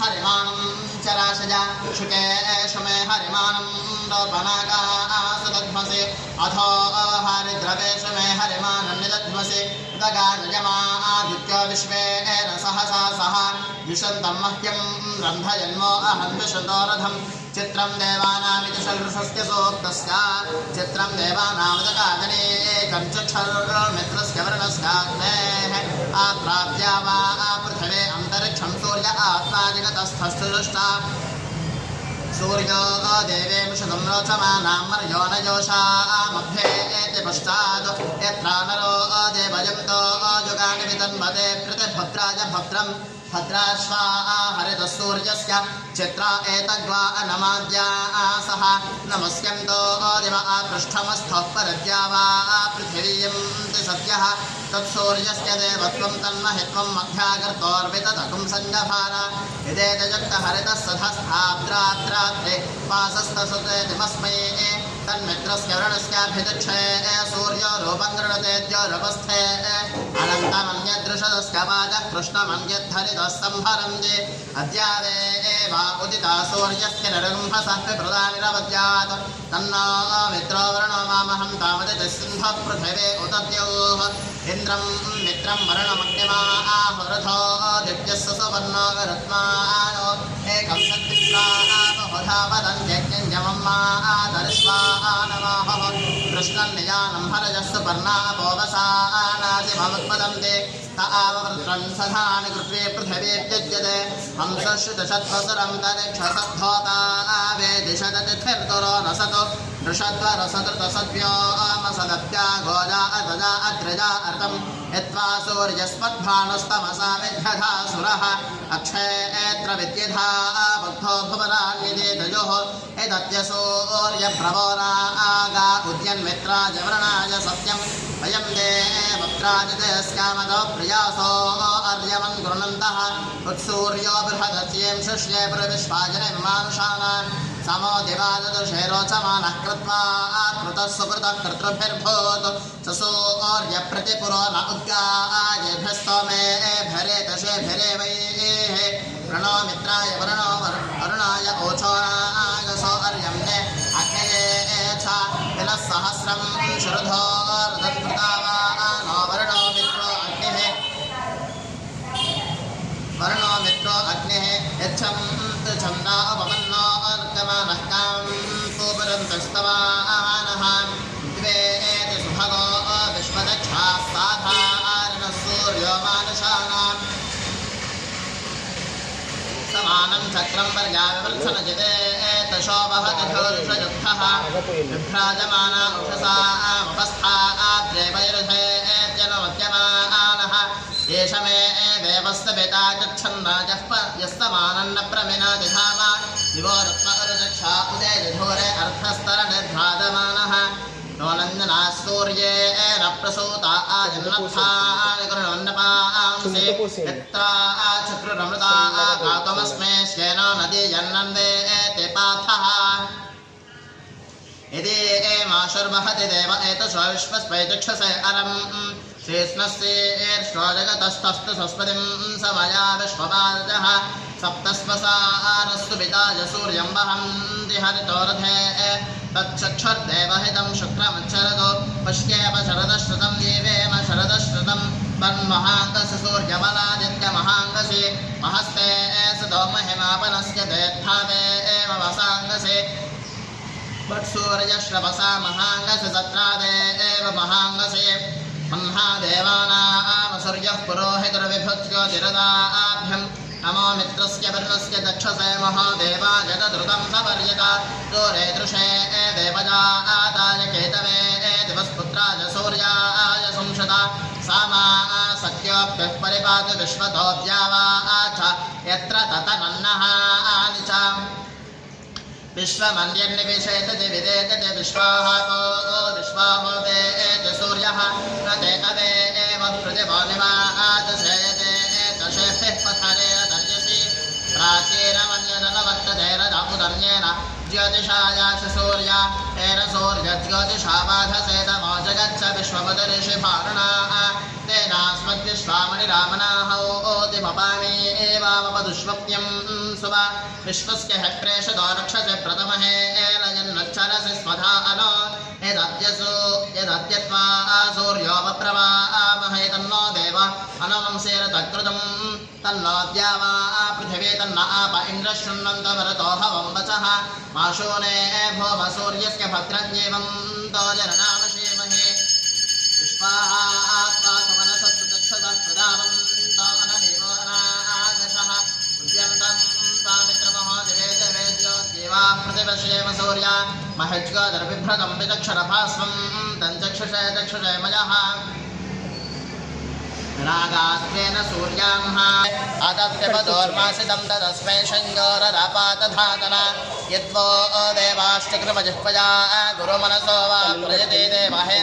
हरिमानं चराशजा शुके शुमे हरिमानं रोपनागा सुदध्मसि अथो हरिद्रवे शुमे हरिमानं निदध्मसि दगानयमादित्यो विश्वे सहसा सह विशन्तं मह्यं रन्धयन्मो अहं विशन्तोरथं चित्रं देवानामिति षल्ऋषस्य सूक्तस्य चित्रं देवानामिदकागने कंचक्षरमित्रस्य वर्णस्याग्नेः आप्राप्या वा पृथिवे अन्तरिक्षं सूर्य आत्मा जगतस्थस्थुष्टा सूर्यो देवेम शुभं रोचमानां मर्यो न योषामभ्येति पश्चात् यत्रा नरो देवयन्तो युगानि वितन्वते प्रतिभद्राय भद्रं भद्राश्वा हरितः सूर्यस्य चित्रा एतद्वा नमाद्या सह नमस्यन्तो दिव पृष्ठमस्थः परद्या वा पृथिवीयं सद्यः तत्सूर्यस्य देवत्वं तन्महित्वं मध्यागर्तोर्वितदकुं सञ्जभार यदेतयुक्तहरितः सधस्थाद्राद्रात्रे वासस्तसुते दिमस्मै तन्मित्रस्य वरुणस्याभिदक्षे सूर्यो रूपं गृणतेद्योरुपस्थे अनन्तमन्यदृशदस्य वाजः कृष्णमन्यद्धरितः संहरन्ति अद्यावे एव उदिता सूर्यस्य निरगुम्भसः विप्रदानिरवद्यात् तन्नो मित्रो वरुणो मामहं तावदिति सिन्धः पृथिवे उतद्योः इन्द्रं मित्रं वरुणमग्निमा आहुरथो दिव्यस्य सुवर्णो गरुत्मानो एकं सत्तिष्ठावधावदन्त्यज्ञमम्मा आदर्श्वानमाहः कृष्णं निजानं हरजस्सु पर्णापोवसानादिममुत्पदन्ते त आववृत्रं सधानि कृत्वे पृथिवीत्यज्यते हंसश्रुतशत्वसुरं तदिक्षसद्धोता वेदिशदतिथिर्तुरो नसतु नृषद्वरसदृतसद्व्योमसदप्या गोजा अध्वजा अग्रजा अर्तं यत्वा सूर्यस्मद्भानुस्तमसा विद्यधासुरः अक्षयेत्र विद्यधा बुद्धो भुवनान्यदेतयोः एतत्यसूर्यप्रभोरागा उद्यन्मित्राय वृणाय सत्यं वयं देवत्राजस्यामदो प्रियासो अर्यमन् गृह्णन्तः उत्सूर्यो बृहदस्यें शुष्ये प्रविश्वाजनिं मानुषाणां समो दिवाददुषे रोचमानः कृत्वा कृतः सुकृतः कर्तृभिर्भूत् ससूर्यप्रतिपुरो न उद्गायेभ्यस्तोमेभिरेतशेभिरे वैः प्रणो मित्राय वरुणो अरुणाय ओचोनागसो अर्यम्ने अग्नये छ विनः सहस्रं शरुधोर्दन्कृतावानो वरुणो मित्रो अग्निः यच्छं छन्दा अपमन्नो अर्कमानः कां पूपरन्तस्तवानः द्वेति सुभगो विश्वदक्षाः साधारणः सूर्यो मानुषाणाम् समानं चक्रं पर्याविवर्धनजिते एतशो वहति धूर्षयुक्तः विभ्राजमाना उषसामुपस्था आद्रेवैरुधे एत्यनुमत्यमानः एष मे देवस्य पिता गच्छन्नाजः यस्तमानन्न प्रमिनाति धामा दिवो रत्नकरदक्षा उदयधूरे अर्थस्तरणिर्भ्राजमानः नोनन्दना सूर्ये न प्रसूता आजन्नत्थानि कृण्वन्नपांसि यत्रा चक्रुरमृता गातुमस्मे श्येनो नदीयन्नन्दे एते पाथः यदि एमाशुर्वहति देव एतशो विश्वस्पैचक्षसे अलम् श्रीष्णस्येर्ष्वो जगतस्तस्तु सस्पतिं समया विश्ववाजः सप्तस्वसारस्तु पिताय सूर्यं वहन्ति हरितोरथे तच्चक्षुर्देवहितं शुक्रमच्छरदो पश्येव शरदश्रुतं देवेम शरदश्रुतं वन्महाङ्गसि सूर्यबलादित्यमहाङ्गसि महस्ते सदो महिमापनस्य देत्थादे एव वसाङ्गसि वत्सूर्यश्रवसा महाङ्गसि सत्रादे एव महाङ्गसि मह्नादेवानां सूर्यः पुरोहितर्विभुज्योतिरदाभ्यं नमो मित्रस्य वर्णस्य दक्षसे महादेवाय तद्रुतं सपर्यता दूरे दृशे देवजाताय केतवे दिवस्पुत्राय सूर्याय संशता सामा सख्योऽप्यः परिपातु विश्वतोऽद्यावाच यत्र ततनन्नः आनि च विश्वमन्यन्निविशेत दिविदेत विश्वाहो विश्वाहोते सूर्यः न ते अवे एव पृथिवो निवातसेते दशेभिः पथरेण दर्यसि प्राचीनमन्यदनवक्तधैरदमुदन्येन ज्योतिषायाश सूर्य तेन सूर्यज्योतिषा बाधसेदमो जगच्छ विश्वमुदऋषि भारुणाः तेनास्मद्विश्वामणिरामनाहौ ओतिमपामि एवावपदु सुष्वप्न्यं सुवा विश्वस्य हेप्रेषदो रक्षसे प्रथमहे एलयन्नच्छरसि स्वधा अनो यदद्यत्वा सूर्यो वप्रवामहे तन्नो देव अनवंसेरतकृतं तन्नो द्यावा पृथिवी तन्न आप इन्द्रः शृण्वन्त वरतो हवं वचः माशूने भोम सूर्यस्य भद्रन्येवं तोजरनामशेमहे पुष्पात्वा सुमनसस्तुतक्षसः प्रदावन्तो अनदेवो अनागशः उद्यन्तं तामित्रमहोदिवे देवेद्यो देवाः प्रतिपश्येम सूर्या महज्गोदर्बिभ्रतं विचक्षरभास्वं तञ्चक्षुषे चक्षुषे मयः रागास्त्वेन सूर्यां अदप्यपदोर्मासितं तदस्मै शङ्गोररापातधातना यद्वो देवाश्चक्रमजिह्वया गुरुमनसो वा प्रयते देवहे